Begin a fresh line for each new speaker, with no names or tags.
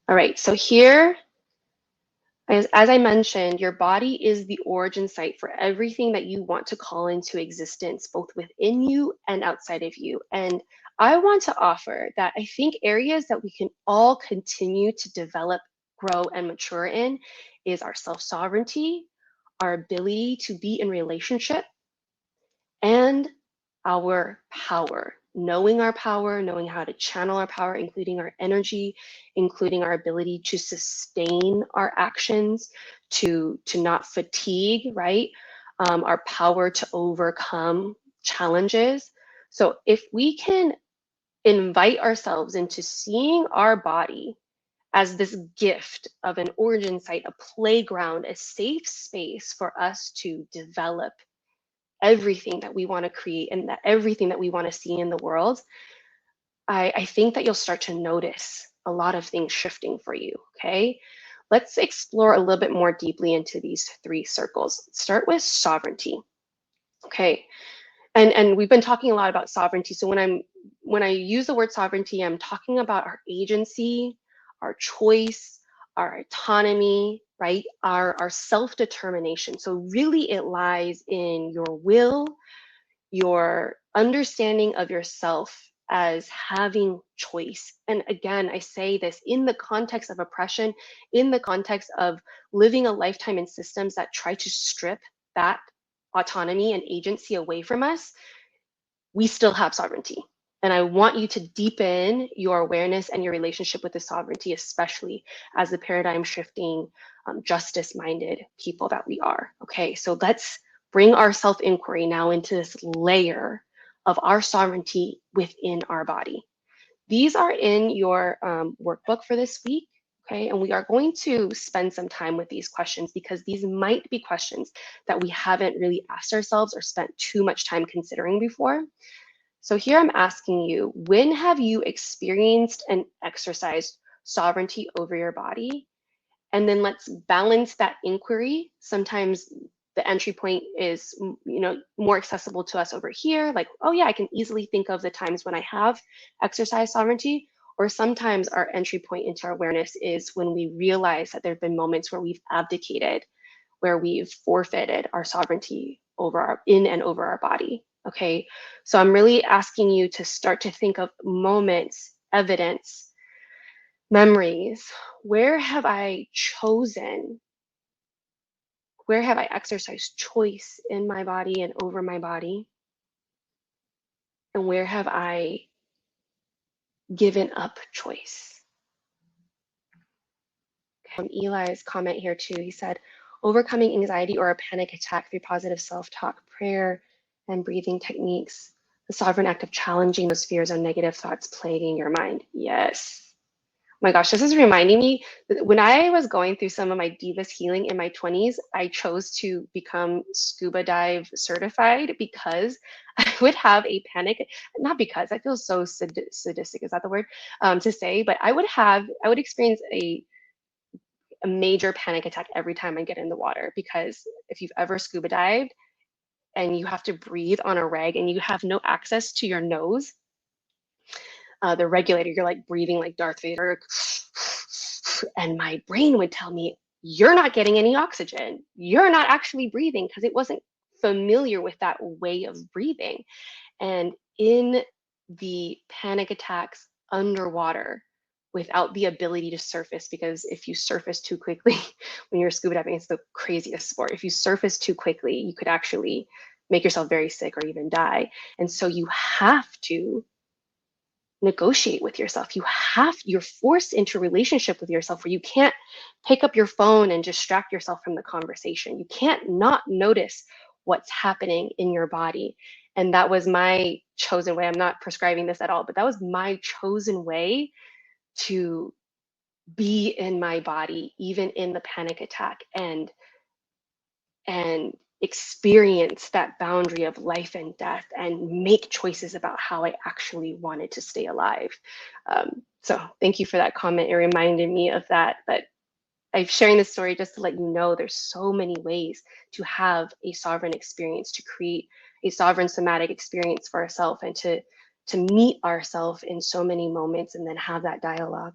All right, so here, as I mentioned, your body is the origin site for everything that you want to call into existence, both within you and outside of you. And I want to offer that I think areas that we can all continue to develop, grow, and mature in is our self-sovereignty, our ability to be in relationship, and our power, knowing our power, knowing how to channel our power, including our energy, including our ability to sustain our actions, to not fatigue, right? Our power to overcome challenges. So if we can invite ourselves into seeing our body as this gift of an origin site, a playground, a safe space for us to develop everything that we want to create and that everything that we want to see in the world, I think that you'll start to notice a lot of things shifting for you, okay? Let's explore a little bit more deeply into these three circles. Start with sovereignty, okay? And we've been talking a lot about sovereignty. So when I use the word sovereignty, I'm talking about our agency, our choice, our autonomy, right? Our self-determination. So really it lies in your will, your understanding of yourself as having choice. And again, I say this in the context of oppression, in the context of living a lifetime in systems that try to strip that autonomy and agency away from us, we still have sovereignty. And I want you to deepen your awareness and your relationship with the sovereignty, especially as the paradigm shifting, justice minded people that we are. Okay, so let's bring our self inquiry now into this layer of our sovereignty within our body. These are in your workbook for this week. Okay, and we are going to spend some time with these questions because these might be questions that we haven't really asked ourselves or spent too much time considering before. So here I'm asking you, when have you experienced and exercised sovereignty over your body? And then let's balance that inquiry. Sometimes the entry point is, more accessible to us over here. Like, oh yeah, I can easily think of the times when I have exercised sovereignty. Or sometimes our entry point into our awareness is when we realize that there have been moments where we've abdicated, where we've forfeited our sovereignty in and over our body. Okay, so I'm really asking you to start to think of moments, evidence, memories. Where have I chosen? Where have I exercised choice in my body and over my body? And where have I given up choice? Eli's comment here too, he said, overcoming anxiety or a panic attack through positive self-talk, prayer, and breathing techniques. The sovereign act of challenging those fears or negative thoughts plaguing your mind. Yes. Oh my gosh, this is reminding me that when I was going through some of my Divas healing in my 20s, I chose to become scuba dive certified because I would have a panic, not because, I feel so sadistic, is that the word, to say, but I would experience a major panic attack every time I get in the water, because if you've ever scuba dived and you have to breathe on a reg and you have no access to your nose, the regulator, you're like breathing like Darth Vader, and my brain would tell me, you're not getting any oxygen. You're not actually breathing, because it wasn't familiar with that way of breathing. And in the panic attacks underwater, without the ability to surface, because if you surface too quickly, when you're scuba diving, it's the craziest sport. If you surface too quickly, you could actually make yourself very sick or even die. And so you have to negotiate with yourself. You're forced into a relationship with yourself where you can't pick up your phone and distract yourself from the conversation. You can't not notice what's happening in your body. And that was my chosen way. I'm not prescribing this at all, but that was my chosen way to be in my body, even in the panic attack, and experience that boundary of life and death and make choices about how I actually wanted to stay alive. So thank you for that comment. It reminded me of that. But I'm sharing this story just to let you know there's so many ways to have a sovereign experience, to create a sovereign somatic experience for ourselves, and to meet ourselves in so many moments and then have that dialogue.